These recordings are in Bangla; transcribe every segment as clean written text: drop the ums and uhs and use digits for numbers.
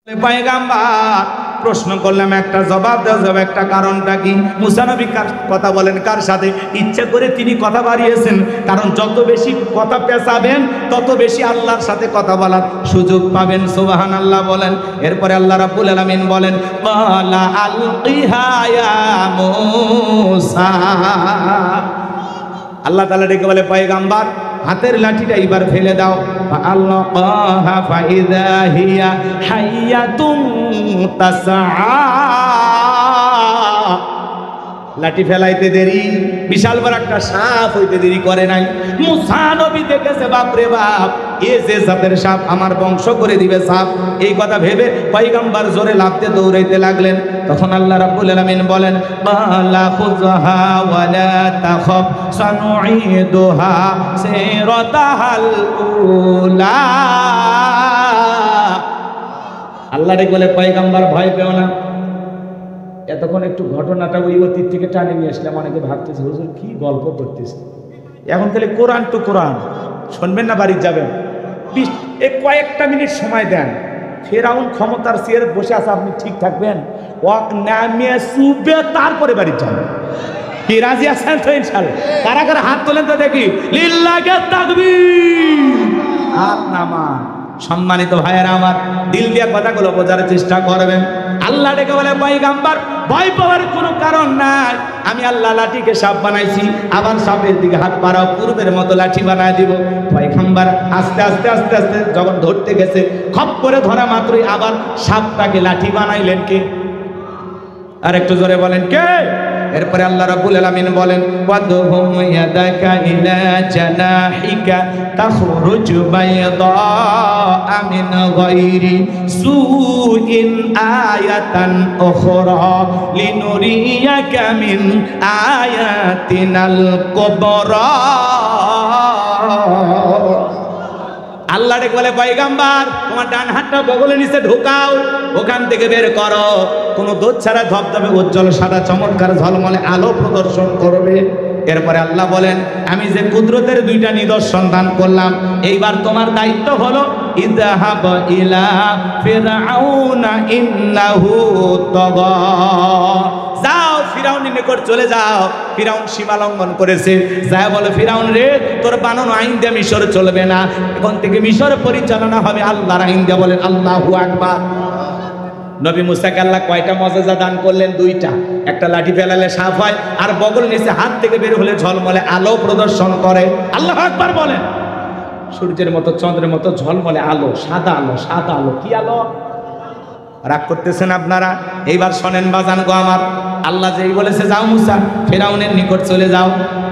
পয়গাম্বার প্রশ্ন করলাম, একটা জবাব দাও, জবাব একটা কারণটা কি? মুসা নবী কথা বলেন কার সাথে? ইচ্ছা করে তিনি কথা বাড়িয়েছেন, কারণ যত বেশি কথা পেঁচাবেন তত বেশি আল্লাহর সাথে কথা বলার সুযোগ পাবেন। সুবহানাল্লাহ বলেন। এরপরে আল্লাহ রাব্বুল আলামিন বলেন, ক্বালা আলকিহা ইয়া মূসা। আল্লাহ তাআলা ডেকে বলে, পয়গাম্বার হাতের লাঠিটা এবার ফেলে দাও। ফাআলকাহা ফাইযা হিয়া হাইয়াতুন তাসআ। লাঠি ফেলাইতে দেরি, বিশাল বড় একটা সাপ হইতে দেরি করে নাই। মুসা নবী দেখেছে, বাপ রে বাপ, এ যে জাতের সাপ, আমার বংশ করে দিবে সাপ। এই কথা ভেবে পয়গম্বর জোরে লাফতে দৌড়াইতে লাগলেন। তখন আল্লাহ রাব্বুল আলামিন বলেন, বালা খুযহা ওয়ালা তাখাফ সানুঈদুহা সিরাতাহাল উলা। আল্লাহ ডেকে বলে, পয়গম্বর ভয় পেও না। এতক্ষণ একটু ঘটনাটা ওই অতীত থেকে টানে নিয়ে আসলাম। অনেকে ভাবতেছে, হুজুর কি গল্প করতেছে, এখন তাহলে কোরআন টু কোরআন শুনবেন না বাড়ি যাবেন? কয়েকটা মিনিট সময় দেন। ফেরাউন ক্ষমতার চেয়ারে বসে আছে, আপনি ঠিক থাকবেন? ওয়াক নামিয়ে শুবে তারপরে বাড়ি যাবেন। কি রাজি আছেন তো? ইনশাআল্লাহ। কারা কারা হাত তোলেন তো দেখি। লিল্লাহি তাকবীর। হাত নামান। সম্মানিত ভাইয়েরা আমার, দিল দিয়ে কথাগুলো বোঝার চেষ্টা করবেন। আল্লাহ ডেকে বলে, পয়গম্বর ভয় পাওয়ার কোনো কারণ নাই। আমি আল্লাহ লাঠিকে সাপ বানাইছি, আবার সাপের দিকে হাত বাড়াও, পূর্বের মতো লাঠি বানায় দিব। পয়গম্বর আস্তে আস্তে আস্তে আস্তে যখন ধরতে গেছে, খপ করে ধরা মাত্রই আবার সাপটাকে লাঠি বানাইলেন কে? আর একটু জোরে বলেন, কে? এরপরে আল্লাহ রাব্বুল আলামিন বলেন, ওয়াদহুম ইয়াদাকা ইলা জানাহিকা তাখরুজ বাইদা মিন গায়রি সুইন আয়াতান উখরা লিনুরিয়াকা মিন আয়াতিনাল কুবরা। আল্লাহ ডেকে বলে, পয়গম্বর তোমার ডান হাতটা বগলের নিচে ঢোকাও, ওখান থেকে বের করো। কোনো দোষ ছাড়া ধবধবে উজ্জ্বল সাদা চমৎকার ঝলমলে আলো প্রদর্শন করবে। এরপরে আল্লাহ বলেন, আমি যে কুদরতের দুইটা নিদর্শন দান করলাম, এইবার তোমার দায়িত্ব হলো ইযহাব ইলা ফিরআউনা ইন্নাহু তাগা। যাও ফিরআউনের নিকট চলে যাও, ফিরআউন সীমা লঙ্ঘন করেছে। যাও বলে, ফিরআউন রে, তোর বানানো আইন দিয়ে মিশর চলবে না, এখন থেকে মিশর পরিচালনা হবে আল্লাহর আইন দিয়ে। বলেন আল্লাহু আকবার। নবী মুসাকে আল্লাহ কয়টা মুজিজা দান করলেন? দুইটা। একটা লাঠি ফেলালে সাপ হয়, আর বগল নিচে হাত থেকে বের হলে ঝলমলে আলো প্রদর্শন করে। আল্লাহু আকবার বলেন। সূর্যের মতো চন্দ্রের মতো ঝলমলে আলো, সাদা আলো। সাদা আলো কি আলো? রাগ করতেছেন আপনারা? এইবার শোনেন বাজান গো আমার। আল্লাহ যেই বলেছে যাও মুসা ফিরআউনের নিকট চলে যাও,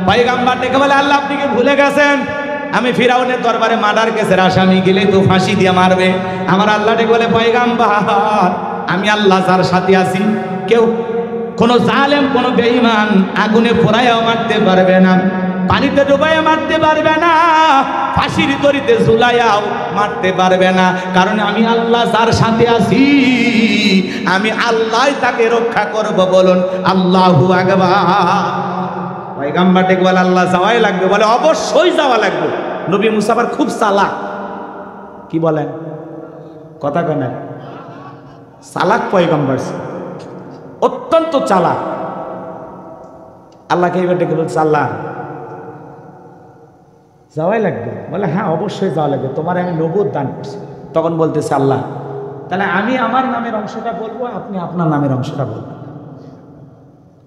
পয়গম্বর ডেকে বলে, আল্লাহ আপনি কি ভুলে গেছেন? আমি ফিরআউনের দরবারে মার্ডার কেসের আসামি, গেলে তো ফাঁসি দিয়ে মারবে। আমার আল্লাহ ডেকে বলে, পয়গম্বর আমি আল্লাহ যার সাথে আছি, কেউ কোনো জালেম, কোনো বেঈমান আগুনে পোড়াইয়াও মারতে পারবে না, পানিতে ডুবাইয়া মারতে পারবে না, ফাঁসির দড়িতে ঝুলাইয়াও মারতে পারবে না। কারণ আমি আল্লাহ যার সাথে আছি, আমি আল্লাহ তাকে রক্ষা করব। বলুন আল্লাহু আকবার। পয়গম্বর ডেকে বলে, আল্লাহ যাওয়াই লাগবে? বলে অবশ্যই যাওয়া লাগবে। নবী মুসা আবার খুব চালাক। কি বলেন? কথা কেন? চালাক পয়গম্বর, অত্যন্ত চালাক। আল্লাহকে এবার ডেকে বলছে, আল্লাহ যাওয়াই লাগবে? বলে হ্যাঁ অবশ্যই যাওয়া লাগবে, তোমার আমি নবুয়ত দান করছি। তখন বলতেছে আল্লাহ, তাহলে আমি আমার নামের অংশটা বলবো, আপনি আপনার নামের অংশটা বলবেন,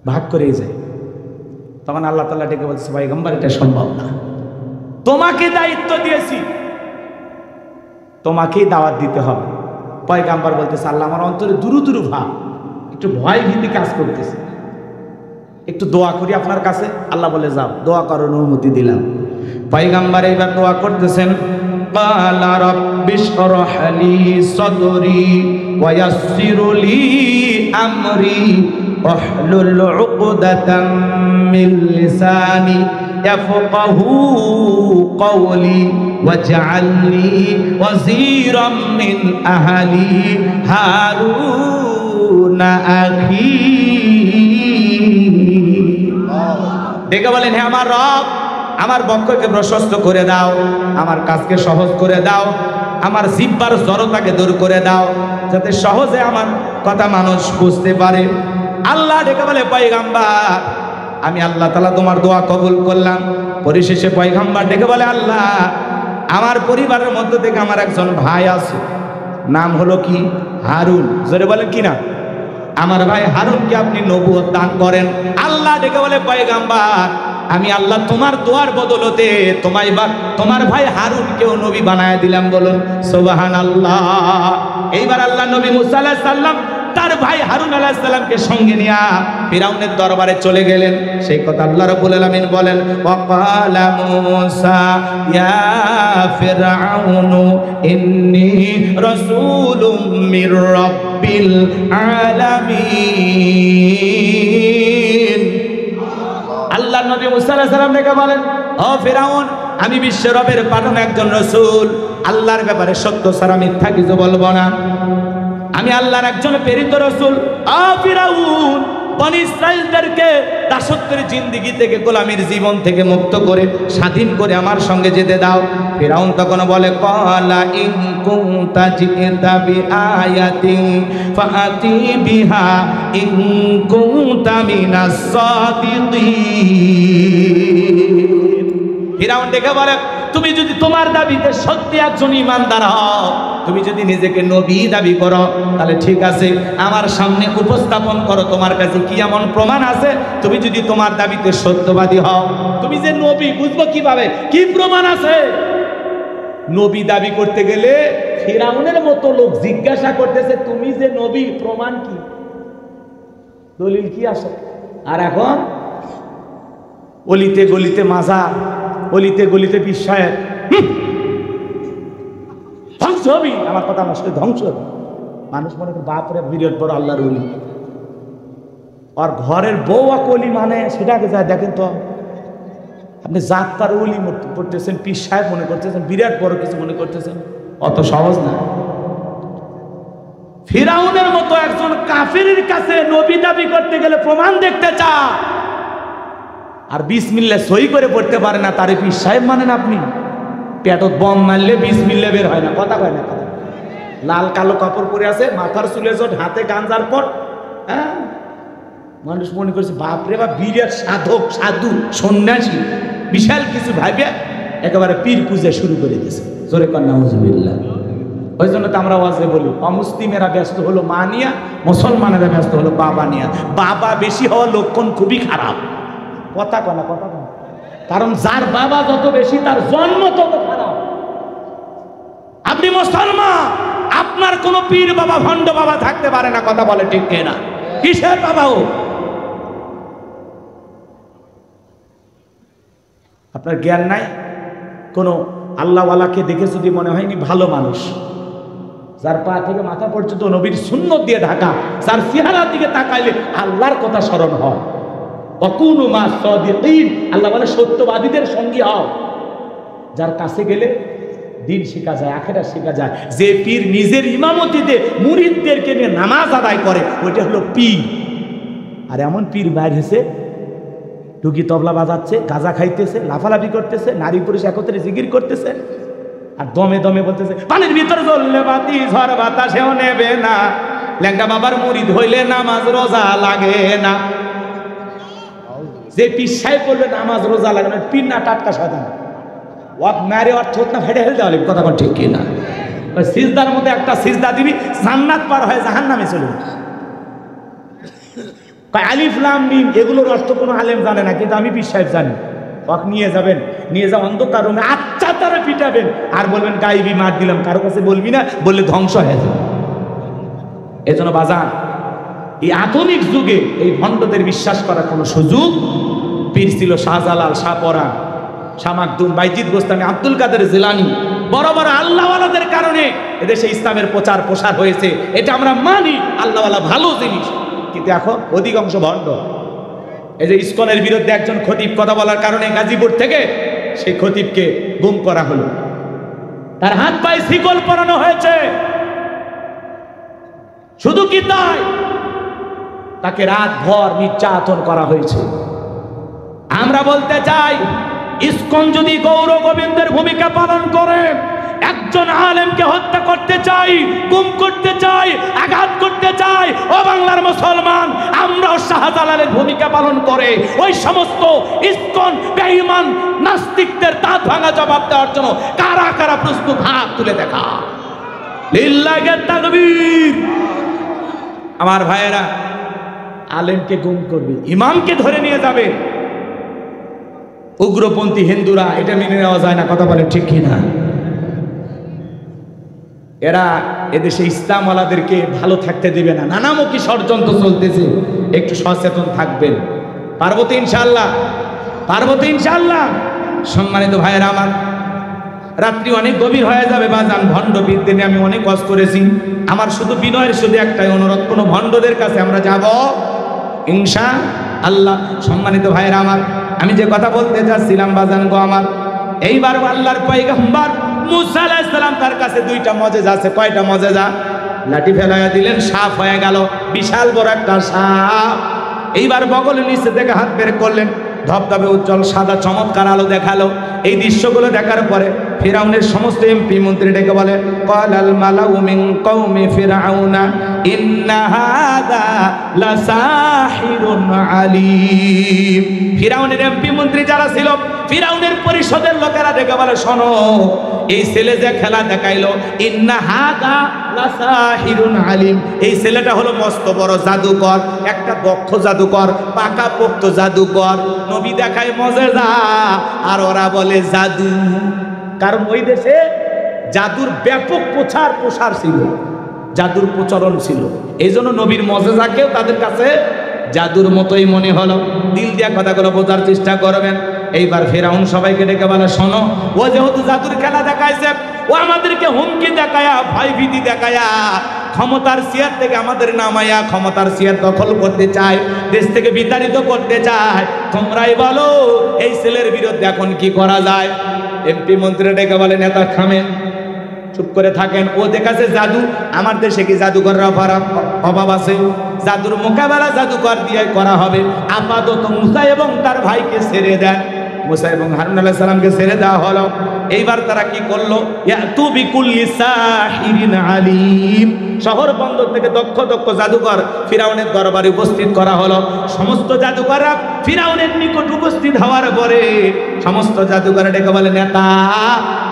ভাগ করেই যায়। তখন আল্লাহ তাআলা ডেকে বলছে, পয়গম্বর এটা সম্ভব না, তোমাকে দায়িত্ব দিয়েছি, তোমাকেই দাওয়াত দিতে হবে। পয়গম্বর বলতেছে, আল্লাহ আমার অন্তরে দুরু দুরু ভাব, একটু ভয় ভীতি কাজ করতেছে, একটু দোয়া করি আপনার কাছে। আল্লাহ বলে যাও, দোয়া করার অনুমতি দিলাম। পয়গম্বর এইবার দোয়া করতেছেন, ক্বালা রাব্বিশরাহ লি সাদরি ওয়া ইয়াসসির লি আমরি ওয়াহলুল উকদাতাম মিন লিসানি ইয়াফকাহু কওলি ওয়াজআল লি ওয়াজিরাম মিন আহলি হারুন আখি। দেখে বলেন, হে আমার রব, আমার বক্ষকে প্রশস্ত করে দাও, আমার কাজকে সহজ করে দাও, আমার জিহ্বার জড়তাকে দূর করে দাও। যাতে সহজে আমার কথা মানুষ বুঝতে পারে। আল্লাহ ডেকে বলে পয়গম্বর আমি আল্লাহ তাআলা তোমার দোয়া কবুল করলাম। পরিশেষে পয়গম্বর ডেকে বলে আল্লাহ আমার পরিবারের মধ্য থেকে আমার একজন ভাই আছে, নাম হলো কি হারুন। জোরে বলেন কি না? আমার ভাই হারুনকে আপনি নবুয়ত দান করেন। আল্লাহ ডেকে বলে পয়গম্বর আমি আল্লাহ তোমার দোয়ার বদলতে তোমার ভাই হারুনকেও নবী বানায় দিলাম। বলুন সুবহানাল্লাহ। এইবার আল্লাহ নবী মুসা আলাইহিস সালাম তার ভাই হারুন আলাইহিস সালামকে সঙ্গে নিয়ে ফিরাউনের দরবারে চলে গেলেন। সেই কথা আল্লাহ রাব্বুল আলামিন বলেন ওয়াকালা মুসা ইয়া ফিরআউনু ইন্নী রাসূলুম মির রাব্বিল আলামিন। আল্লাহ নবী মুসা আলাইহিস সালাম ডেকে বলেন ও ফিরাউন আমি বিশ্ব রবের পাঠানো একজন রাসূল, আল্লাহর ব্যাপারে সত্য ছাড়া মিথ্যা কিছু বলবো না, আমি আল্লাহর একজন প্রেরিত রাসূল। ও ফিরাউন বনি ইসরাঈলদেরকে দাসত্বের জিন্দেগি থেকে গোলামীর জীবন থেকে মুক্ত করে স্বাধীন করে আমার সঙ্গে যেতে দাও। ফিরাউন তখন বলে ক্বালা ইন কুনতা জিতা বিআয়াতিন ফাআতি বিহা ইন কুনতা মিনাস সাদিকিন। ফিরাউন ডেকে বলে তুমি যদি তোমার দাবিতে সত্যি একজন ঈমানদার হও, তুমি যদি নিজেকে নবী দাবি করো তাহলে ঠিক আছে, আমার সামনে উপস্থাপন করো তোমার কাছে কি এমন প্রমাণ আছে। তুমি যদি তোমার দাবিতে সত্যবাদী হও, তুমি যে নবী বুঝবো কিভাবে, কি প্রমাণ আছে? নবী দাবি করতে গেলে ফিরাউনের মতো লোক জিজ্ঞাসা করতেছে তুমি যে নবী প্রমাণ কি, দলিল কি আছে? আর এখন অলিতে গলিতে মাজার, অলিতে গলিতে বিশ্বায় ধ্বংস হবি। আমার কথা আমার সাথে ধ্বংস হবে। মানুষ মনে করে বাপরে বিরাট বড় আল্লাহর ওলি, আর ঘরের বউ অলি মানে সেটাকে যায় দেখেন তো। আপনি জাতটার ওলি করতেছেন, পীর সাহেব মনে করতেছেন, বিরাট বড় কিছু মনে করতেছেন, অত সহজ না। ফিরাউনের মতো একজন কাফিরের কাছে নবী দাবি করতে গেলে প্রমাণ দেখতে চায়, আর বিসমিল্লাহ সই করে পড়তে পারে না, তারে পীর সাহেব মানেন আপনি? পেটত বম মারলে বিসমিল্লাহ বের হয় না, কথা কয় না। কথা লাল কালো কাপড় পরে আছে, মাথার চুলে জট, হাতে গাঞ্জার পট। হ্যাঁ, মানুষ মনে করছে বাপরে বাপ বিরাট সাধক, সাধু, সন্ন্যাসী, বিশাল কিছু ভাবে একেবারে পীর পূজা শুরু করে দিয়েছে। জোরে কর নাউজুবিল্লাহ। ওই জন্য তো আমরা ওয়াজে বলি অমুসলিমেরা ব্যস্ত হলো মা নিয়া, মুসলমানেরা ব্যস্ত হলো বাবা নিয়া। বাবা বেশি হওয়ার লক্ষণ খুবই খারাপ। কথা কয় না, কথা কয়। কারণ যার বাবা যত বেশি তার জন্ম তত খারাপ। আপনি মুসলমান, আপনার কোন পীর বাবা ভণ্ড বাবা থাকতে পারে না, কথা বলে ঠিক না? কিসের বাবা ও? আপনার জ্ঞান নাই? কোন আল্লাহওয়ালাকে দেখে যদি মনে হয়নি ভালো মানুষ, যার পা থেকে মাথা পর্যন্ত নবীর সুন্নত দিয়ে ঢাকা, যার চেহারার দিকে তাকাইলে আল্লাহর কথা স্মরণ হয়। অকুনু মা সাদিকিন, আল্লাহ বলে সত্যবাদীদের সঙ্গী হও। যার কাছে গেলে দিন শেখা যায়, আখিরাত শেখা যায়। যে পীর নিজের ইমামতিতে মুরিদদেরকে নিয়ে নামাজ আদায় করে ওইটা হলো পীর। আর এমন পীর বাইর হয়েছে টুকি তবলা বাজাচ্ছে, গাঁজা খাইতেছে, লাফালাফি করতেছে, নারী পুরুষ একত্রে জিকির করতেছে, আর দমে দমে বলতেছে পানির ভিতরে জ্বললে বাতি ঝড় বাতাসেও নেবে না, ল্যাংটা বাবার মুরিদ হইলে নামাজ রোজা লাগে না। যে পীর সাহেব বলবে নামাজ রোজা লাগে না, পীর না টাটকা শয়তান। ওয়াক মারে আর থোত না ফেটে ফেলতে হবে, কথা বল ঠিক কি না? ওই সিজদার মধ্যে একটা সিজদা দিবি, জান্নাত পার হয়ে জাহান্নামে চলে যাবে। আলিফ লাম মিম এগুলোর অর্থ কোনো আলেম জানে না, কিন্তু আমি পীর সাহেব জানি। ওয়াক নিয়ে যাবেন, নিয়ে যা অন্ধকার রুমে আচ্ছা তারা পিটাবেন, আর বলবেন গাইবি মার দিলাম, কারো কাছে বলবি না, বললে ধ্বংস হয়ে যাবে। এজন্য বাজান, এই আধুনিক যুগে এই ভণ্ডদের বিশ্বাস করার কোনো সুযোগ। পীর ছিল শাহজালাল, শাহপরাণ, শাহ মাকদুম, বাইজিদ গোস্তামি, আব্দুল কাদের জিলানী, বড় বড় আল্লাহওয়ালাদের কারণে এদেশে ইসলামের প্রচার প্রসার হয়েছে। এটা আমরা মানি, আল্লাহওয়ালা ভালো জিনিস। কিন্তু এখন অধিকাংশ ভণ্ড। এই যে ইসকনের বিরুদ্ধে একজন খতিব কথা বলার কারণে গাজীপুর থেকে সেই খতিবকে গুম করা হলো, তার হাত পায়ে শিকল পরানো হয়েছে। শুধু কি তাই, তাকে রাত ভর নির্যাতন করা হয়েছে। আমরা বলতে চাই, ইসকন যদি গৌর গোবিন্দের ভূমিকা পালন করে, একজন আলেমকে হত্যা করতে চাই, গুম করতে চাই, আঘাত করতে চাই, ও বাংলার মুসলমান, আমরাও শাহজালালের ভূমিকা পালন করে ওই সমস্ত ইসকন বেঈমান নাস্তিকদের দাঁত ভাঙা জবাব দেওয়ার জন্য কারা কারা প্রস্তুত, হাত তুলে দেখা। লিল্লাহি তাকবীর। আমার ভাইয়েরা, আলেমকে গুম করবে, ইমামকে ধরে নিয়ে যাবে উগ্রপন্থী হিন্দুরা, এটা মেনে নেওয়া যায় না। কথা বলেন ঠিক কিনা? এরা এদেশে ইসলামওয়ালাদেরকে ভালো থাকতে দিবে না, নানামুখী ষড়যন্ত্র চলতেছে, একটু সচেতন থাকবেন। পারবো তো ইনশাআল্লাহ, পারবো তো ইনশাআল্লাহ। সম্মানিত ভাইয়েরা আমার, রাত্রি অনেক গভীর হয়ে যাবে বাজান, ভণ্ড বিদ্যে নিয়ে আমি অনেক কাজ করেছি। আমার শুধু বিনয়ের শুধু একটাই অনুরোধ, কোনো ভণ্ডদের কাছে আমরা যাব ইনশাআল্লাহ। সম্মানিত ভাইয়েরা আমার, আমি যে কথা বলতে চাচ্ছিলাম বাজান গো আমার, এইবার আল্লাহর পয়গম্বর মুসা আলাইহিস সালাম, তার কাছে দুইটা মজেজা আছে। কয়টা মজেজা? লাঠি ফেলাইয়া দিলেন, সাপ হয়ে গেল, বিশাল বড় একটা সাপ। এইবার বগলে নিচে থেকে হাত বের করলেন, ধবধবে উজ্জ্বল সাদা চমৎকার আলো দেখালো। এই দৃশ্যগুলো দেখার পরে ফিরাউনের সমস্ত এমপি মন্ত্রী ডেকে বলে, ক্বালাল মালাউ মিন কওমি ফিরআউনা ইন্না হাযা লাসাহিরুন আলীম। ফিরাউনের এমপি মন্ত্রী যারা ছিল, ফিরাউনের পরিষদের লোকেরা ডেকে বলে, শোনো, এই ছেলে যে খেলা দেখাইলো, ইন্না হাযা লাসাহিরুন আলীম, এই ছেলেটা হলো মস্ত বড় জাদুকর, একটা দক্ষ জাদুকর, পাকাপোক্ত জাদুকর। নবী দেখায় মজেজা, আর ওরা বলে জাদু। কারণ ওই দেশে জাদুর ব্যাপক প্রসার ছিল, জাদুর প্রচলন ছিল। এই জন্য নবীর মজেজাকেও তাদের কাছে জাদুর মতোই মনে হলো। দিল দিয়া কথাগুলো বোঝার চেষ্টা করবেন। এইবার ফেরাউন সবাইকে ডেকে বলে, শোনো, ও যেহেতু জাদুর খেলা দেখাইছে, ও আমাদেরকে হুমকি দেখায়া, ভয় ভীতি দেখায়া, ক্ষমতার চেয়ার থেকে আমাদের নামাইয়া ক্ষমতার চেয়ার দখল করতে চায়, দেশ থেকে বিতাড়িত করতে চায়। তোমরাই বলো এই ছেলের বিরুদ্ধে এখন কি করা যায়? এমপি মন্ত্রী ডেকে বলে, নেতা থামেন, চুপ করে থাকেন। ও দেখাচ্ছে জাদু, আমার দেশে কি জাদুকররা অভাব আছে? জাদুর মোকাবেলা জাদুকর দিয়ে করা হবে। আপাতত মুসা এবং তার ভাইকে ছেড়ে দেন। মুসা এবং হারুন আলাইহিস সালামকে ছেড়ে দেওয়া হলো। এইবার তারা কি করলো? ইয়াতু বিকুল্লি সাহিরিন আলিম, শহর বন্দর থেকে দক্ষ দক্ষ জাদুকর ফিরাউনের দরবারে উপস্থিত করা হলো। সমস্ত জাদুকররা ফিরাউনের নিকট উপস্থিত হওয়ার পরে সমস্ত জাদুকররা ডেকে বলে, নেতা,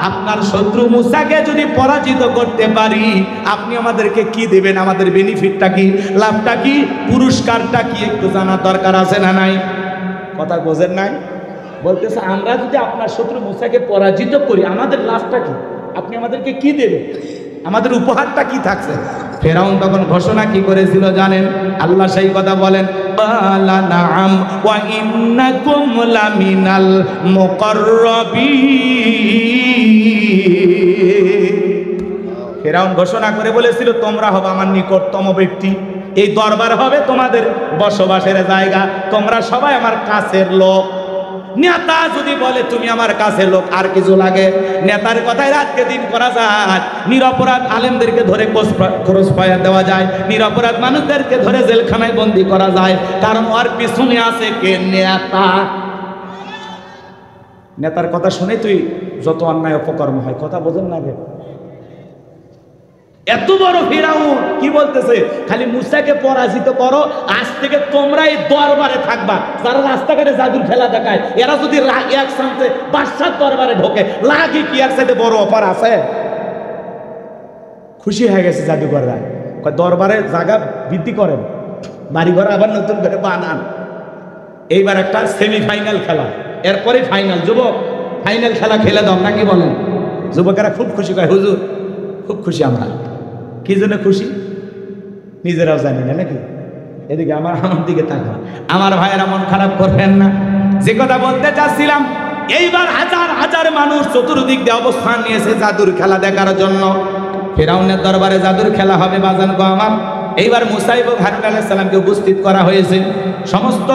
আপনার শত্রু মুসাকে যদি পরাজিত করতে পারি, আপনি আমাদেরকে কি দেবেন? আমাদের বেনিফিটটা কি, লাভটা কি, পুরস্কারটা কি, একটু জানার দরকার আছে না নাই? কথা বোঝেন নাই? বলতেছে, আমরা যদি আপনার শত্রু মুসাকে পরাজিত করি, আমাদের লাভটা কি, আপনি আমাদেরকে কি দেবেন, আমাদের উপহারটা কি থাকছে? ফেরাউন তখন ঘোষণা কি করেছিল জানেন? আল্লাহ সেই কথা বলেন, বালা নাআম ওয়া ইন্নাকুম লামিনাল মুকাররাবিন। ফেরাউন ঘোষণা করে বলেছিল, তোমরা হবে আমার নিকটতম ব্যক্তি, এই দরবার হবে তোমাদের বসবাসের জায়গা, তোমরা সবাই আমার কাছের লোক। নেতা যদি বলে তুমি আমার কাছে লোক, আর কিছু লাগে? নেতার কথায় রাতকে দিন করা যায়, নিরপরাধ আলেমদেরকে ধরে খরচ পায়া দেওয়া যায়, নিরপরাধ মানুষদেরকে ধরে জেলখানায় বন্দি করা যায়, কারণ ওর পিছনে আছে কে? নেতা। নেতার কথা শুনে তুই যত অন্যায় অপকর্ম হয়, কথা বোঝেন না? এত বড় ফিরাউন কি বলতেছে? খালি মুসাকে পরাজিত করো, আজ থেকে তোমরা এই দরবারে থাকবা। যারা রাস্তাঘাটে জাদুর খেলা দেখায়, এরা যদি একসাথে বাদশার দরবারে ঢোকে, লাগে কি আর সাথে বড় অফার আছে? খুশি হয়ে গেছে জাদুকররা, দরবারে জায়গা বৃদ্ধি করেন, বাড়িঘর আবার নতুন করে বানান। এইবার একটা সেমিফাইনাল খেলা, এরপরে ফাইনাল। যুবক, ফাইনাল খেলা খেলে দাও, নাকি বলেন? যুবকেরা খুব খুশি কয়, হুজুর খুব খুশি আমরা। কি জন্য খুশি নিজেরাও জানি না, নাকি? এদিকে আমার দিকে তাকা। আমার ভাইয়েরা মন খারাপ করবেন না। যে কথা বলতে চাচ্ছিলাম, এইবার হাজার হাজার মানুষ চতুর্দিক দিয়ে অবস্থান নিয়েছে জাদুর খেলা দেখার জন্য। ফিরাউনের দরবারে জাদুর খেলা হবে বাজান গো আমার। এইবার মুসা এবং হারুন আলাইহিস সালামকে উপস্থিত করা হয়েছে। সমস্ত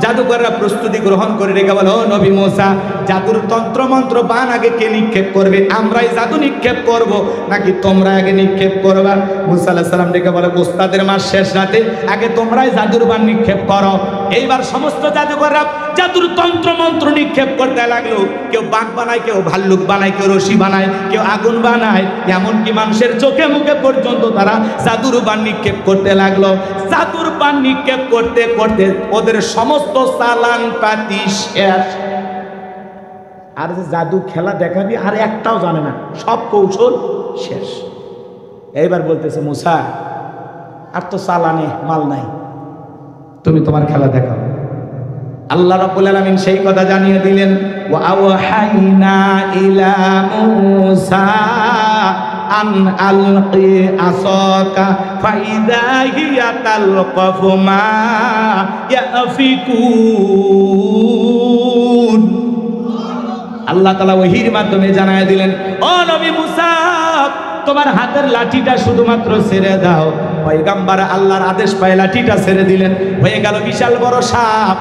জাদুকররা প্রস্তুতি গ্রহণ করে রেখে বলে, ও নবী মুসা, জাদুর তন্ত্র মন্ত্র বান আগে কে নিক্ষেপ করবে? আমরাই জাদু নিক্ষেপ করব নাকি তোমরা আগে নিক্ষেপ করবা? মুসা আলাইহিস সালাম ডেকে বলে, ওস্তাদের মাস শেষ রাতে, আগে তোমরাই জাদুর বান নিক্ষেপ করো। এইবার সমস্ত জাদুকররা জাদুর তন্ত্র মন্ত্র নিক্ষেপ করতে লাগলো। কেউ বাঘ বানায়, কেউ ভাল্লুক বানায়, কেউ রশি বানায়, কেউ আগুন বানায়, এমনকি মানুষের চোখে মুখে পর্যন্ত তারা জাদুর বান নিক্ষেপ করতে লাগলো। জাদুর বান নিক্ষেপ করতে করতে ওদের সমস্ত চালান পাতি শেষ। আর যে জাদু খেলা দেখাবি আর একটাও জানে না, সব কৌশল শেষ। এইবার বলতেছে মুসা, আর তো চালানে মাল নাই, তুমি তোমার খেলা দেখাও। আল্লাহ রাব্বুল আলামিন সেই কথা জানিয়ে দিলেন, ওয়া আওহাইনা ইলা মুসা আন আলকি আসাকা ফাইদা হিয়া তালকাফু মা ইয়াফিকুন। আল্লাহ তাআলা ওহীর মাধ্যমে জানায় দিলেন, ও নবী মুসা, তোমার হাতের লাঠিটা শুধুমাত্র ছেড়ে দাও। পয়গম্বর আল্লাহর আদেশ পায় লাঠিটা ছেড়ে দিলেন, হয়ে গেল বিশাল বড় সাপ।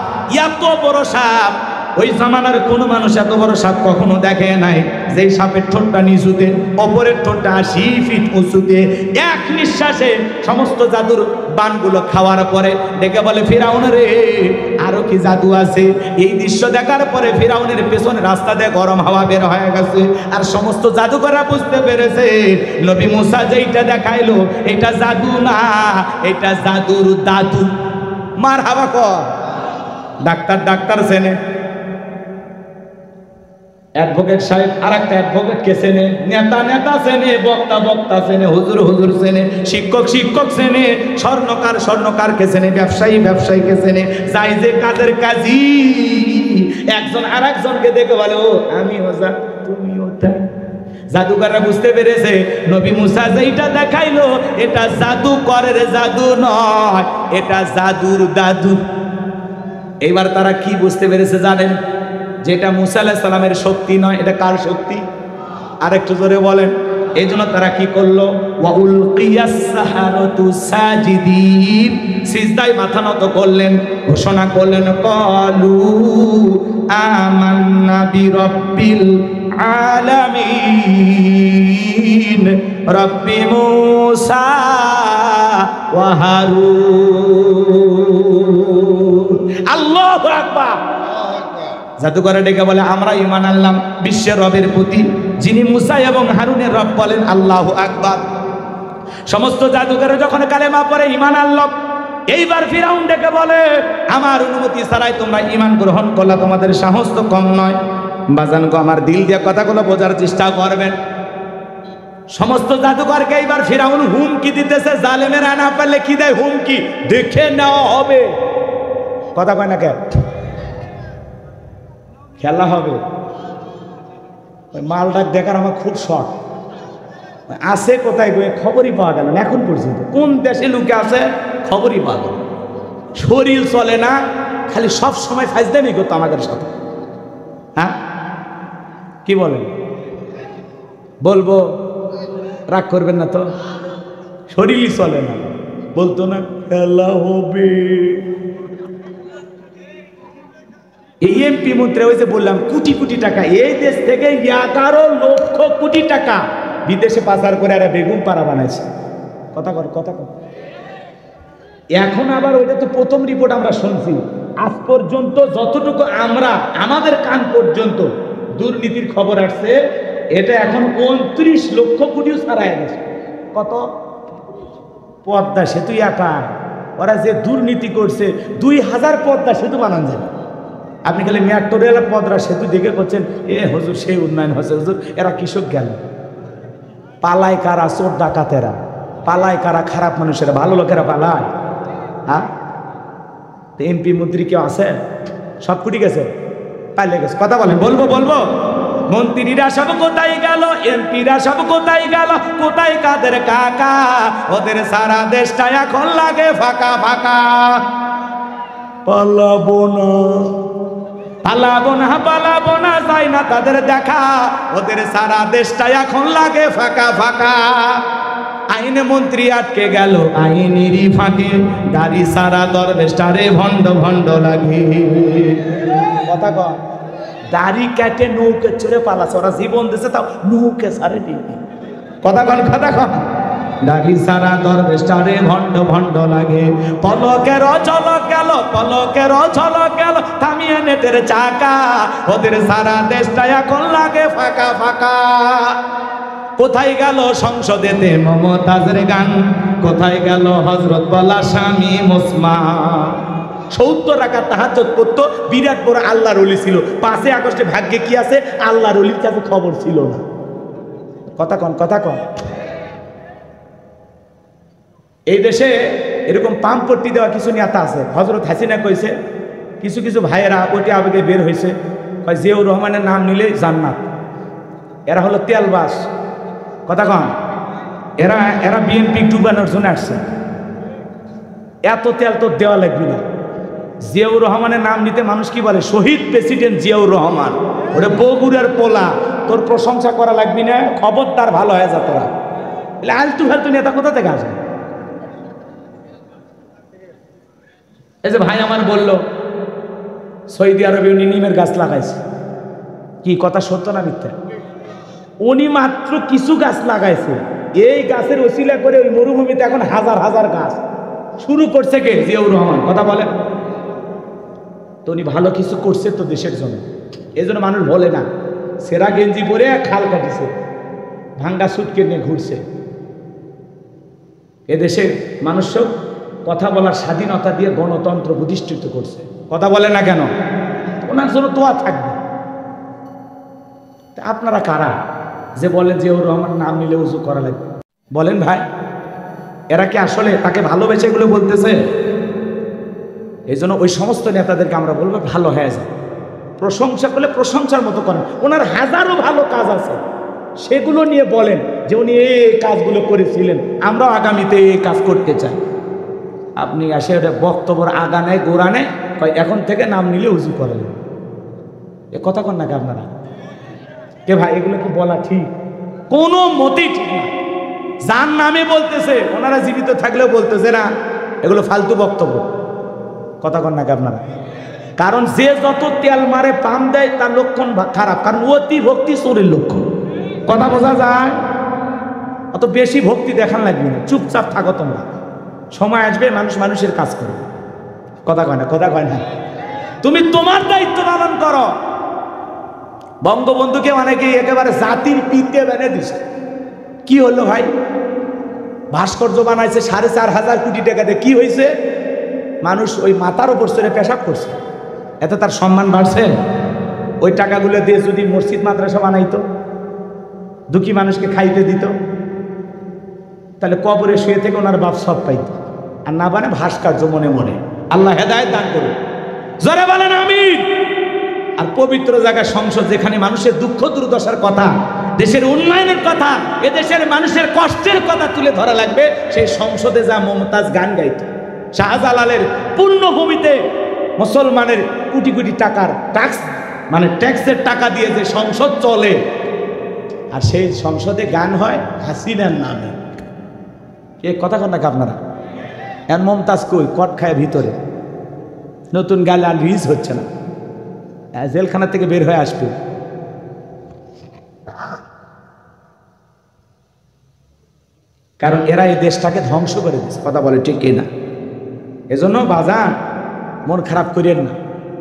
এত বড় সাপ, ওই জামানার কোনো মানুষ এত বড় সাপ কখনো দেখে নাই। যেই সাপের ঠোঁটটা নিচুতে, অপরের ঠোঁটটা 80 ফিট উঁচুতে, এক নিঃশ্বাসে সমস্ত জাদুর বানগুলো খাওয়ার পরে ডেকে বলে, ফিরাউন রে, আরো কি জাদু আছে? এই দৃশ্য দেখার পরে ফিরাউনের পেছনে রাস্তা দিয়ে গরম হাওয়া বের হয়ে গেছে। আর সমস্ত জাদুকররা বুঝতে পেরেছে নবী মুসা যেইটা দেখাইলো এটা জাদু না, এটা জাদুর দাদু। মার হাওয়া কর। ডাক্তার ডাক্তার চেনে, অ্যাডভোকেট সাহেব আর একটা অ্যাডভোকেটকে চেনে, নেতা নেতা চেনে, বক্তা বক্তা চেনে, হুজুর হুজুর চেনে, শিক্ষক শিক্ষক চেনে, স্বর্ণকার স্বর্ণকারকে চেনে, ব্যবসায়ী ব্যবসায়ীকে চেনে, যাই যে কাজের কাজী। একজন আর একজনকে দেখে বলে, ও আমি ওজা, তুমি ওটা। জাদুকররা বুঝতে পেরেছে নবী মুসা যেটা দেখাইলো এটা জাদুকরের জাদু নয়, এটা জাদুর দাদু। এইবার তারা কি বুঝতে পেরেছে জানেন? যেটা মুসা আলাইহিস সালামের শক্তি নয়, এটা কার শক্তি? আরেকটু জোরে বলেন। এই জন্য তারা কি করলো? ওয়া উলকিয়াস সাহারাতু সাজিদিন, সিজদায় মাথা নত করলেন, ঘোষণা করলেন, ক্বালু আমান্না বিরাব্বিল আলামিন রব্বি মুসা ওয়া হারুন। আল্লাহু আকবার। জাদুকরে ডেকে বলে, আমরা ঈমান আনলাম বিশ্বের রবের প্রতি, যিনি মুসা এবং হারুনের রব বলেন আল্লাহু আকবার। সমস্ত জাদুকরে যখন কালেমা পড়ে ঈমান আনলাম, এইবার ফিরাউন ডেকে বলে, আমার অনুমতি ছাড়াই তোমরা ঈমান গ্রহণ করলা, তোমাদের সাহস তো কম নয়। বাজান গো, আমার দিল দিয়ে কথাগুলো বোঝার চেষ্টা করবেন। সমস্ত জাদুকরকে এইবার ফিরাউন হুমকি দিতেছে, জালেমেরা না পারলে কি দেয় হুমকি, দেখে নেওয়া হবে। কথা কয় না কে? খেলা হবে। ওই মালটাক দেখার আমার খুব শখ আছে। কোথায় গিয়ে খবরই পাওয়া গেল না এখন পর্যন্ত। কোন দেশে লুকে আছে খবরই পাওয়া গেল। শরীর চলে না, খালি সব সময় ফাইজদামি করতো আমাদের সাথে। হ্যাঁ, কি বলেন? বলবো, রাগ করবেন না তো? শরীরই চলে না, বলতো না খেলা হবে। এই এমপি মন্ত্রী, ওই যে বললাম কোটি কোটি টাকা, এই দেশ থেকে 11 লক্ষ কোটি টাকা বিদেশে পাচার করে আর বেগুন পাড়া বানাইছে। কথা কর, কথা কর। এখন আবার ওইটা তো প্রথম রিপোর্ট আমরা শুনছি। আজ পর্যন্ত যতটুকু আমরা, আমাদের কান পর্যন্ত দুর্নীতির খবর আসছে, এটা এখন 29 লক্ষ কোটিও ছাড়াই গেছে। কত? পদ্মা সেতু একা, ওরা যে দুর্নীতি করছে 2000 পদ্মা সেতু বানান যাবে। আপনি খালি মেট্রোরেল পদ্মা সেতু দেখে করছেন, এ হুজুর সেই উন্নয়ন হচ্ছে। হুজুর এরা কৃষক গেল, পালায় কারা? চোর ডাকাতেরা পালায়, কারা? খারাপ মানুষেরা, ভালো লোকেরা পালায়। হ্যাঁ, এমপি মন্ত্রী কেউ আছে? সব কুটি গেছে, পালিয়ে গেছে। কথা বলেন, বলবো বলবো। মন্ত্রীরা সব কোথায় গেল? এমপিরা সব কোথায় গেল? কোথায় কাদের কাকা? ওদের সারা দেশটা এখন লাগে ফাঁকা ফাঁকা। পালাবো না, পালাবো না, পালাবো না, যায় না তাদের দেখা। ওদের সারা দেশটা এখন লাগে ফাঁকা ফাঁকা। আইনে মন্ত্রী আটকে গেল আইনেরই ফাঁকে, দাড়ি সারা দরবেশটারে ভণ্ড ভণ্ড লাগে। কথা কয়, দাড়ি কেটে নৌকে চড়ে পালাছে, ওরা জীবন দিছে তাও নৌকে সারে দিই। কথা কন, কথা কন। দাড়ি সারা দরবেশটারে ভণ্ড ভণ্ড লাগে। পলকের ঝলক গেল, পলকের ঝলক গেল, থামিয়ে নেটের চাকা, ওদের সারা দেশটা এখন লাগে ফাঁকা ফাঁকা। কোথায় গেল সংসদেতে মমতাজের গান, কোথায় গেল হযরত বলা স্বামী মুসলমান। 70 রাকাত তাহাজ্জুদ পড়তো, বিরাট বড় আল্লাহর ওলি ছিল। 5 আগস্টে ভাগ্যে কি আছে আল্লাহর ওলির কাছে খবর ছিল না। কথা কন, কথা কন। এই দেশে এরকম পাম্পট্টি দেওয়া কিছু নেতা আছে। হযরত হাসিনা কইছে, কিছু কিছু ভাইয়েরা ওটি আবেগে বের হয়েছে, জিয়াউর রহমানের নাম নিলে জান্নাত। এরা হলো তেলবাস। কথা কন, এরা এরা বিএনপি ডুবানোর জন্য আসছে। এত তেল তো দেওয়া লাগবে না। জিয়াউর রহমানের নাম নিতে মানুষ কি বলে, শহীদ প্রেসিডেন্ট জিয়াউর রহমান। ওরে বগুড়ার পোলা, তোর প্রশংসা করা লাগবি না, খবরদার ভালো হয়ে যা তোরা। আলতু ফালতু নেতা কোথা থেকে আসে? এই যে ভাই আমার বলল সৌদি আরবে উনি নিমের গাছ লাগাইছে, কি কথা সত্য না মিথ্যা? উনি মাত্র কিছু গাছ লাগাইছে, এই গাছের ওসিলা করে ওই মরুভূমিতে এখন হাজার হাজার গাছ শুরু করছে কে? জিয়াউর রহমান। কথা বলে তো উনি ভালো কিছু করছে তো দেশের জন্য। এই জন্য মানুষ বলে না, সেরা গেঞ্জি পরে খাল কাটিছে, ভাঙ্গা সুটকে নিয়ে ঘুরছে। এদেশের মানুষ কথা বলার স্বাধীনতা দিয়ে গণতন্ত্র প্রতিষ্ঠিত করছে। কথা বলে না কেন? ওনার জন্য তোয়া থাকবে। আপনারা কারা যে বলেন জিয়াউর রহমান নাম নিলে উজু করা লাগবে? বলেন ভাই, এরা কি আসলে তাকে ভালোবেসে এগুলো বলতেছে? এই জন্য ওই সমস্ত নেতাদেরকে আমরা বলবো ভালো হয়ে যায়, প্রশংসা করলে প্রশংসার মতো করেন। ওনার হাজারো ভালো কাজ আছে, সেগুলো নিয়ে বলেন যে উনি এই কাজগুলো করেছিলেন, আমরাও আগামীতে এই কাজ করতে চাই। আপনি আসে ওটা বক্তব্যের আগা নেয় গোড়া নেয়, এখন থেকে নাম নিলে উজু করা যাবে। এ কথা কন নাকি আপনারা? কে ভাই এগুলো কি বলা ঠিক? কোনো মতেই ঠিক না। যার নামে বলতেছে ওনারা জীবিত থাকলেও বলতেছে না, এগুলো ফালতু বক্তব্য। কথা কন নাকি আপনারা? কারণ যে যত তেল মারে পাম দেয় তার লক্ষণ খারাপ, কারণ অতি ভক্তি চোরের লক্ষণ। কথা বোঝা যায়? অত বেশি ভক্তি দেখান লাগবে না, চুপচাপ থাকো তোমরা। সময় আসবে মানুষ মানুষের কাজ করবে। কথা কয় না, কথা কয় না। তুমি তোমার দায়িত্ব পালন করো। বঙ্গবন্ধুকে অনেকে একেবারে জাতির পিতে বেঁধে দিছে। কি হলো ভাই? ভাস্কর্য বানাইছে 4.5 কোটি টাকাতে, কি হয়েছে? মানুষ ওই মাথার উপর চড়ে পেশাব করছে, এতে তার সম্মান বাড়ছে? ওই টাকাগুলো দিয়ে যদি মসজিদ মাদ্রাসা বানাইতো, দুঃখী মানুষকে খাইতে দিত, তাহলে কবরে শুয়ে থেকে ওনার বাপ সব পাইত। আর না বানে ভাস্কর্য মনে মনে। আল্লাহ হেদায়েত দান করুন, জোরে বলেন আমিন। আর পবিত্র জায়গা সংসদ, যেখানে মানুষের দুঃখ দুর্দশার কথা, দেশের উন্নয়নের কথা, এদেশের মানুষের কষ্টের কথা তুলে ধরা লাগবে, সেই সংসদে যা মমতাজ গান গাইত। শাহজালালের পূর্ণভূমিতে মুসলমানের কোটি কোটি টাকার ট্যাক্স, মানে ট্যাক্সের টাকা দিয়ে যে সংসদ চলে, আর সেই সংসদে গান হয় হাসিনার নামে। এ কথা কন নাকি আপনারা? এর মমতাজ কই? কট খায় ভিতরে, নতুন গালে আর রিলিজ হচ্ছে না, জেলখানা থেকে বের হয়ে আসবে। কারণ এরা এই দেশটাকে ধ্বংস করে দিচ্ছে। কথা বলে ঠিক না? এজন্য বাজান মন খারাপ করেন না।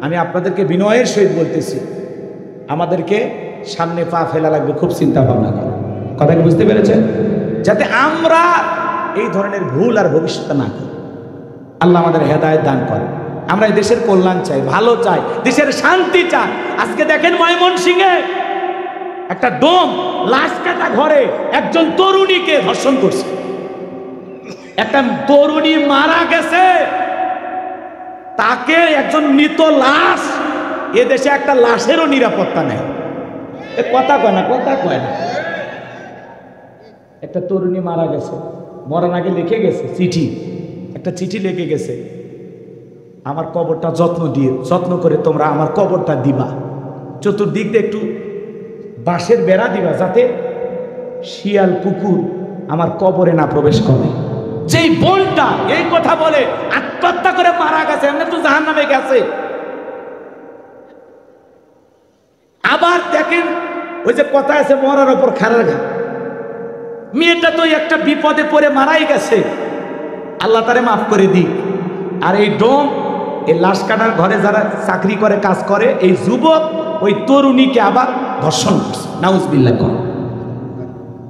আমি আপনাদেরকে বিনয়ের সহিত বলতেছি, আমাদেরকে সামনে পা ফেলা লাগবে, খুব চিন্তা ভাবনা করেন। কথা কি বুঝতে পেরেছেন? যাতে আমরা এই ধরনের ভুল আর ভবিষ্যতে না করি। আল্লাহ আমাদের হেদায়েত দান করে। আমরা এই দেশের কল্যাণ চাই, ভালো চাই, দেশের শান্তি চাই। আজকে দেখেন ময়মনসিংহে একটা ডোম, লাশ কাটা ঘরে একজন তরুণীকে ধর্ষণ করছে। একটা তরুণী মারা গেছে, তাকে একজন মৃত লাশ, এ দেশে একটা লাশেরও নিরাপত্তা নেই। কথা কয় না, কথা কয় না। একটা তরুণী মারা গেছে, মরার আগে লিখে গেছে চিঠি, একটা চিঠি লিখে গেছে, আমার কবরটা যত্ন করে তোমরা আমার কবরটা দিবা, চতুর্দিক দিয়ে একটু বাঁশের বেড়া দিবা, যাতে শিয়াল কুকুর আমার কবরে না প্রবেশ করে। যেই বোনটা এই কথা বলে আত্মহত্যা করে মারা গেছে, এমনি তো জাহান্নামে গেছে। আবার দেখেন ওই যে কথা আছে, মরার ওপর খাড়ার ঘা, মেয়েটা তো একটা বিপদে পড়ে মারাই গেছে, আল্লাহ তারে মাফ করে দিক। আর এই ডোম, এই লাশ কাটার ঘরে যারা চাকরি করে, কাজ করে, এই যুবক ওই তরুণীকে আবার ধর্ষণ করছে, নাউজুবিল্লাহ।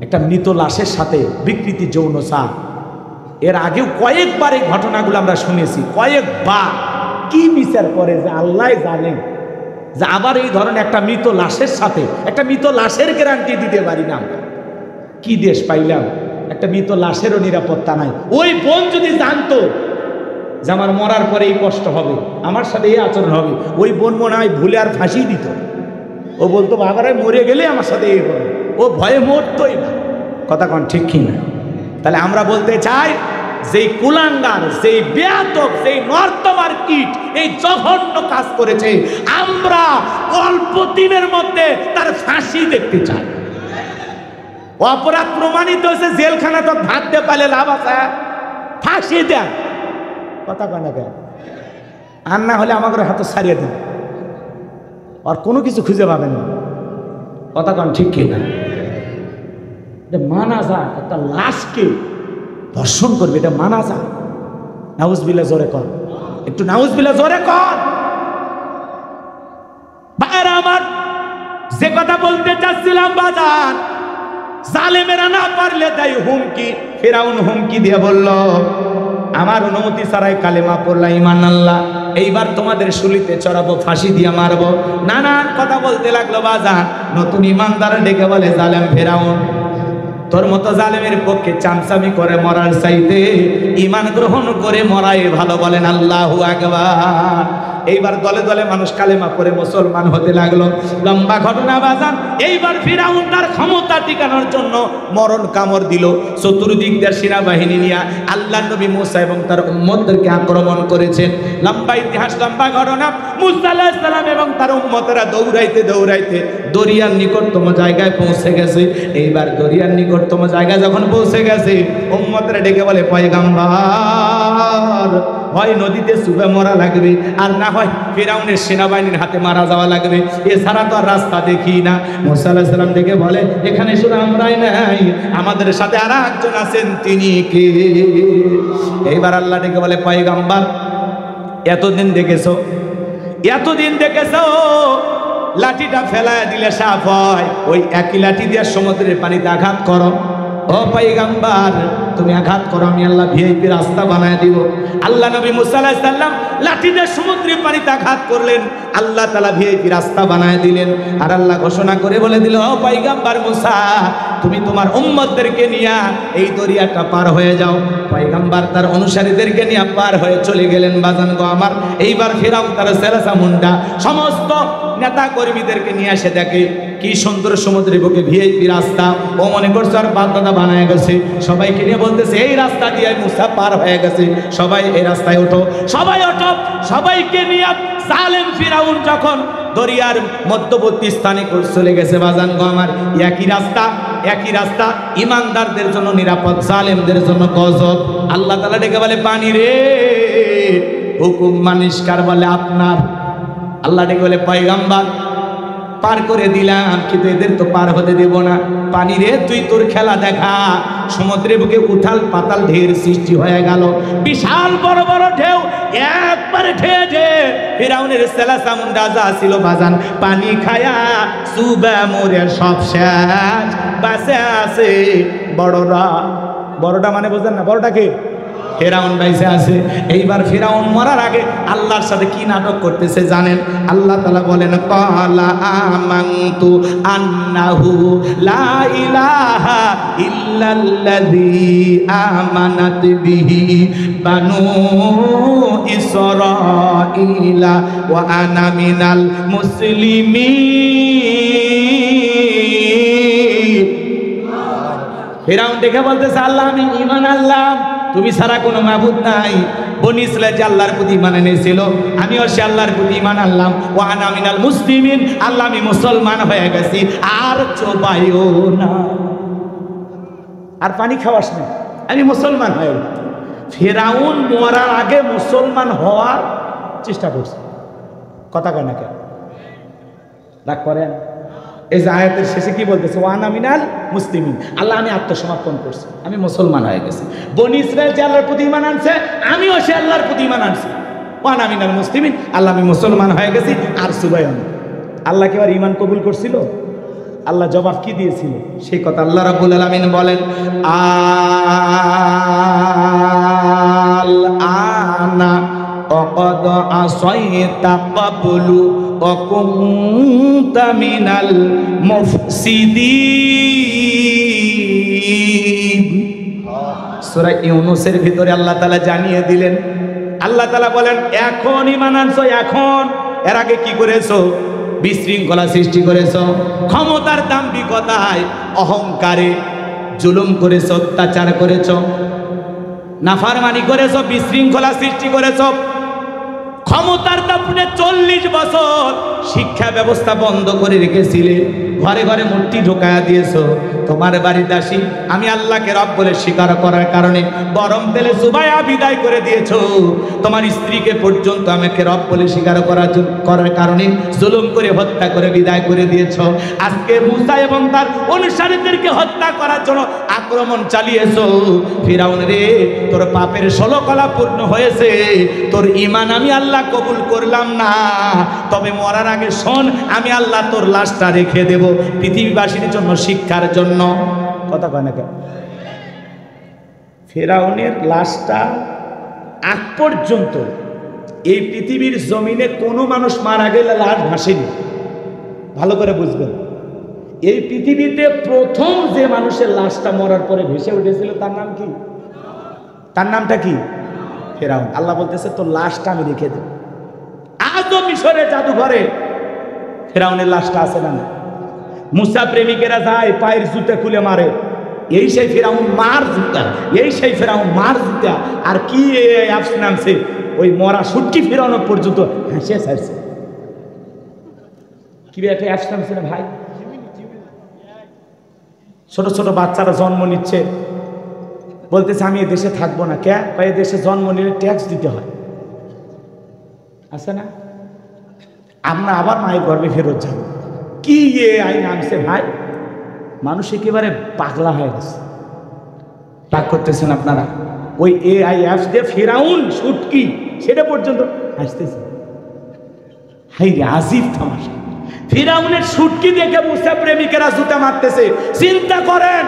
একটা মৃত লাশের সাথে বিকৃতি যৌনচার। এর আগেও কয়েকবার এই ঘটনাগুলো আমরা শুনেছি, কয়েকবার। কি বিচার করে যে আল্লাহ জানেন, যে আবার এই ধরনের একটা মৃত লাশের সাথে, একটা মৃত লাশের গ্যারান্টি দিতে পারি না। কি দেশ পাইলাম, একটা মৃত লাশেরও নিরাপত্তা নাই। ওই বোন যদি জানতো যে আমার মরার পরে এই কষ্ট হবে, আমার সাথে এই আচরণ হবে, ওই বোন মনে হয় ভুলে আর ফাঁসি দিত। ও বলতো বাবারাই মরে গেলে আমার সাথে এই হবে, ও ভয়ে মরতই না। কথা কোন ঠিক কি না? তাহলে আমরা বলতে চাই, যেই কুলাঙ্গার, যেই বেয়াদব, যেই নর্তমার কীট এই জঘন্য কাজ করেছে, আমরা অল্প দিনের মধ্যে তার ফাঁসি দেখতে চাই। অপরাধ প্রমাণিত হয়েছে, জেলখানা তো ভাবতে পারলে লাভ আছে, ফাঁসি দেন। কথা কয় না কেন? আর না হলে আমাকে হাতে ছাড়িয়ে দেন, আর কোনো কিছু খুঁজে পাবেন না। কথা কন ঠিক কি না? মানা যায় একটা লাশকে ধর্ষণ করবে, এটা মানা যায়? নাউজুবিল্লাহ জোরে কর, একটু নাউজুবিল্লাহ জোরে কর। ভাইরা আমার, যে কথা বলতে চাচ্ছিলাম বাজার, জালেমেরা না পারলে দেয় হুমকি। ফিরাউন হুমকি দিয়ে বলল, আমার অনুমতি ছাড়াই কালেমা পড়লা, ঈমান আনলা, এইবার তোমাদের শুলিতে চড়াবো, ফাঁসি দিয়ে মারবো। নানান কথা বলতে লাগলো বাজার। নতুন ঈমানদার ডেকে বলে, জালেম ফিরাউন, তোর মতো জালেমের পক্ষে চামচামি করে মরার চাইতে ঈমান গ্রহণ করে মরাই ভালো। বলেন আল্লাহু আকবার। এইবার দলে দলে মানুষ কালেমা পড়ে মুসলমান হতে লাগলো। লম্বা ঘটনা বাজান। এইবার ফিরাউন তার ক্ষমতা টিকানোর জন্য মরণ কামড় দিল। চতুর্দিক দিয়ে সেনাবাহিনী নিয়ে আল্লাহ নবী মুসা এবং তার উম্মতদেরকে আক্রমণ করেছেন। লম্বা ইতিহাস, লম্বা ঘটনা। মুসা আলাইহিস সালাম এবং তার উম্মতেরা দৌড়াইতে দৌড়াইতে দরিয়ার নিকটতম জায়গায় পৌঁছে গেছে। এইবার দরিয়ার নিকটতম জায়গায় যখন পৌঁছে গেছে, উম্মতেরা ডেকে বলে, পয়গম্বর, হয় নদীতে চুবে মরা লাগবে, আর না হয় ফিরাউনের সেনাবাহিনীর হাতে মারা যাওয়া লাগবে, এছাড়া তো আর রাস্তা দেখি না। মুসা আলাইহিস সালাম দেখে বলে, এখানে শুধু আমরাই নাই, আমাদের সাথে আর একজন আছেন, তিনি কে? এইবার আল্লাহ ডেকে বলে, পয়গম্বর, এতদিন দেখেছো, এতদিন দেখেছো লাঠিটা ফেলায় দিলে সাফ হয়, ওই একই লাঠি দিয়ে সমুদ্রের পানিতে আঘাত করো। ও পয়গম্বর, তুমি আঘাত করো, আমি আল্লাহ ভিআইপি রাস্তা বানায় দিব। আল্লাহ নবী মুসা আলাইহিস সালাম লাঠি দিয়ে সমুদ্রের পানিতে আঘাত করলেন, আল্লাহ তাআলা ভিআইপি রাস্তা বানায় দিলেন। আর আল্লাহ ঘোষণা করে বলে দিল, ও পয়গম্বর মুসা, তুমি তোমার উম্মতদেরকে নিয়ে এই দরিয়াটা পার হয়ে যাও। পয়গম্বর তার অনুসারীদেরকে নিয়ে পার হয়ে চলে গেলেন। বাজান গো আমার, এইবার ফিরাউন তার সেলাসা মুন্ডা সমস্ত নেতা কর্মীদেরকে নিয়ে এসে দেখে কি সুন্দর সমুদ্রের বুকে ভিআইপি রাস্তা। ও মনে করছে আর বাগদাদা বানায় গেছে, সবাইকে নিয়ে বলতেছে, এই রাস্তা দিয়ে মুসা পার হয়ে গেছে, সবাই এই রাস্তায় ওঠো, সবাই ওঠো। সবাইকে নিয়ে জালেম ফিরাউন যখন দরিয়ার মধ্যবর্তী স্থানে চলে গেছে, বাজান গো আমার, একই রাস্তা, একই রাস্তা, ইমানদারদের জন্য নিরাপদ, জালেমদের জন্য গজব। আল্লাহ তাআলা ডেকে বলে, পানি রে, হুকুম মানিস কার? বলে আপনার। আল্লাহ ডেকে বলে, পয়গম্বর, পার করে দিলাম, কিন্তু এদের তো পার হতে দেব না। পানি রে, তুই তোর খেলা দেখা। সমুদ্রের বুকে উথাল পাতাল ঢের সৃষ্টি হয়ে গেল, বিশাল বড় বড় ঢেউ একবারে ঢেড়ে ফিরাউনের সেলাসা মুন্ডা যা ছিল বাজান, পানি খায়া সুবা মরে সব শেষ, বাসে আছে বড়রা। বড়টা মানে বুঝলেন না? বড়টাকে ফিরাউন বাইসে আছে। এইবার ফিরাউন মরার আগে আল্লাহর সাথে কি নাটক করতেছে জানেন? আল্লাহ তাআলা বলেন, ক্বালা আমানতু আন্নাহু লা ইলাহা ইল্লাল্লাযী আমানাত বিহি বানু ইসরাঈলা ওয়া আনা মিনাল মুসলিমিন। ফিরাউন দেখে বলতেছে, আল্লাহ আমি ঈমান আনলাম, তুমি ছাড়া কোনো মাবুদ নাই। বনি ইসরাঈল যে আল্লাহর প্রতি ঈমান এনেছিল, আমিও সে আল্লাহর প্রতি ঈমান আনলাম। ওয়া আনা মিনাল মুসলিমিন, আল্লাহ আমি মুসলমান হয়ে গেছি, আর চোবাইও না, আর পানি খাওয়াস না, আমি মুসলমান হয়ে গেছি। ফিরাউন মরার আগে মুসলমান হওয়ার চেষ্টা করছে। কথা কয় না কেন? রাগ করেন? এই যে আয়াতের শেষে কি বলতেছে, ওয়ানা মিনাল মুসলিমিন, আল্লাহ আমি আত্মসমর্পণ করছি, আমি মুসলমান হয়ে গেছি। বনি ইসরাইল যে আল্লাহর প্রতি ঈমান আনছে, আমিও সে আল্লাহর প্রতি ঈমান আনছি। ওয়ানা মিনাল মুসলিমিন, আল্লাহ আমি মুসলমান হয়ে গেছি। আর সুবায়ান, আল্লাহ কি আর ঈমান কবুল করছিল? আল্লাহ জবাব কি দিয়েছিল সেই কথা আল্লাহ রাব্বুল আলামিন বলেন, আনা وقد عصيت قبل وكنت من المفسدين। সূরা ইউনূসের ভিতরে আল্লাহ তাআলা জানিয়ে দিলেন, আল্লাহ তাআলা বলেন এখন ঈমান আনছো, এখন এর আগে কি করেছো? বিশৃঙ্খলা সৃষ্টি করেছো, ক্ষমতার দাম্ভিকতায় অহংকারে জুলুম করেছো, অত্যাচার করেছো, নাফরমানি করেছো, বিশৃঙ্খলা সৃষ্টি করেছো। ক্ষমতার দাপটে 40 বছর শিক্ষা ব্যবস্থা বন্ধ করে রেখেছিলে, ঘরে ঘরে মূর্তি ঢোকায়া দিয়েছো। তোমার বাড়িতে আসি আমি আল্লাহকে রব বলে স্বীকার করার কারণে গরম তেলে চুবাইয়া বিদায় করে দিয়েছো। তোমার স্ত্রীকে পর্যন্ত আমাকে রব বলে স্বীকার করার কারণে জুলুম করে হত্যা করে বিদায় করে দিয়েছো। আজকে মূসা এবং তার অনুসারীদেরকে হত্যা করার জন্য আক্রমণ চালিয়েছো। ফিরাউন রে, তোর পাপের 16 কলা পূর্ণ হয়েছে, তোর ঈমান আমি আল্লাহ কবুল করলাম না। তবে মরার আগে শোন, আমি আল্লাহ তোর লাশটা রেখে দেব পৃথিবীবাসীর জন্য, শিক্ষার জন্য। কথা কয় না কেন? ফিরাউনের লাশটা আগ পর্যন্ত এই পৃথিবীর জমিনে কোনো মানুষ মারা গেলে লাশ ভাসেনি। ভালো করে বুঝবেন, এই পৃথিবীতে প্রথম যে মানুষের লাশটা মরার পরে ভেসে উঠেছিল তার নাম কি? তার নামটা কি? ফিরাউন। আল্লাহ বলতেছে তোর লাশটা আমি রেখে দেব। আজও মিশরের জাদুঘরে ফিরাউনের লাশটা আছে না? মুসা প্রেমিকেরা যায় পায়ের জুতা খুলে মারে, এই সেই ফিরাউন মার জুতা, এই সেই ফিরাউন মার জুতা। আর কি অ্যাপস নামছে, ওই মরা সুটকি ফিরাউন পর্যন্ত হাসিয়ে ছাড়ছে। কি একটা অ্যাপস নামছে না ভাই? ছোট ছোট বাচ্চারা জন্ম নিচ্ছে, বলতেছে আমি এদেশে থাকবো না। কে? এদেশে জন্ম নিলে ট্যাক্স দিতে হয়, আছে না? আমরা আবার মায়ের গর্ভে ফেরত যাব। কি আইন নামছে ভাই? মানুষ একেবারে পাগলা হয়ে গেছে। রাগ করতেছেন আপনারা? ওই AI অ্যাপস দিয়ে ফিরাউন সুটকি সেটা পর্যন্ত হাসতেছে। হাই রে, আজিব তামাশা। ফিরাউনের সুটকি দেখে মুসা প্রেমিকেরা জুতা মারতেছে। চিন্তা করেন,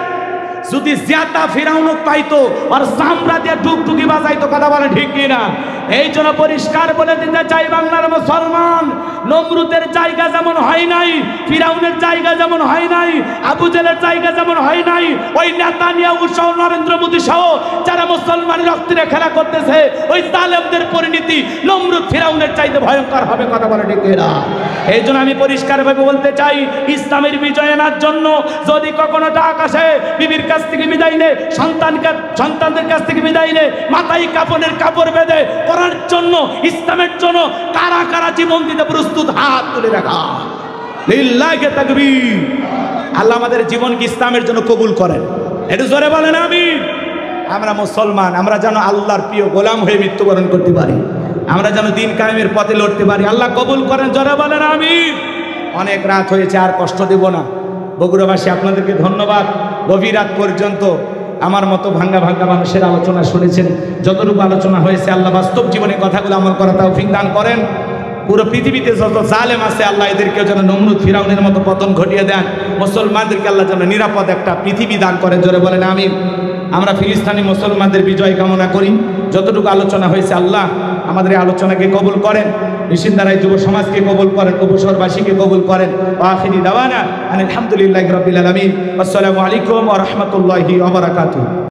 যদি জিয়াতা ফিরাউন পাইতো আর চামড়া দিয়ে টুকটুকি বাজাইতো। কথা বলে ঠিক কিনা? এই জন্য পরিষ্কার বলে দিতে চাই, বাংলার মুসলমান, নমরুদের জায়গা যেমন হয় নাই, ফিরাউনের জায়গা যেমন হয় নাই, আবু জেলের জায়গা যেমন হয় নাই, ওই নেতানিয়াহু সহ নরেন্দ্র মোদী সহ যারা মুসলমানের রক্তে খেলা করতেছে, ওই জালেমদের পরিণতি নমরুদ ফিরাউনের চাইতে ভয়ঙ্কর হবে। কথা বলে ঠিক কিনা? এই জন্য আমি পরিষ্কারভাবে বলতে চাই, ইসলামের বিজয় আনার জন্য যদি কখনো ডাক আসে, বিবির কাছ থেকে বিদায় নে, সন্তানদের কাছ থেকে বিদায় নে, মাথায় কাপড়ের কাপড় বেঁধে করার জন্য, ইসলামের জন্য কারা কারা জীবন দিতে প্রস্তুত, হাত তুলে রাখা। লিল্লাহি তাকবীর। আল্লাহ আমাদের জীবনকে ইসলামের জন্য কবুল করেন। একটু জোরে বলেন আমিন। আমরা মুসলমান, আমরা যেন আল্লাহর প্রিয় গোলাম হয়ে মৃত্যুবরণ করতে পারি, আমরা যেন দিন কায়েমের পথে লড়তে পারি। আল্লাহ কবুল করেন। জোরে বলেন আমিন। অনেক রাত হয়েছে, আর কষ্ট দেব না। বগুড়াবাসী আপনাদেরকে ধন্যবাদ। গভীর রাত পর্যন্ত আমার মতো ভাঙ্গা ভাঙ্গা মানুষের আলোচনা শুনেছেন। যতটুকু আলোচনা হয়েছে, আল্লাহ বাস্তব জীবনে কথাগুলো আমল করা তৌফিক দান করেন। পুরো পৃথিবীতে যত জালেম আছে, আল্লাহ এদেরকেও যেন নমরুদ ফিরাউনের মতো পতন ঘটিয়ে দেন। মুসলমানদেরকে আল্লাহ যেন নিরাপদ একটা পৃথিবী দান করেন। জোরে বলেন আমিন। আমরা ফিলিস্তিনি মুসলমানদের বিজয় কামনা করি। যতটুকু আলোচনা হয়েছে, আল্লাহ আমাদের এই আলোচনাকে কবুল করেন, নিশিন্দারায় যুব সমাজকে কবুল করেন, উপশহরবাসীকে কবুল করেন। আখিরি দাওয়ানা আলহামদুলিল্লাহি রাব্বিল আলামিন। আসসালামু আলাইকুম ওয়া রাহমাতুল্লাহি ওয়া বারাকাতুহু।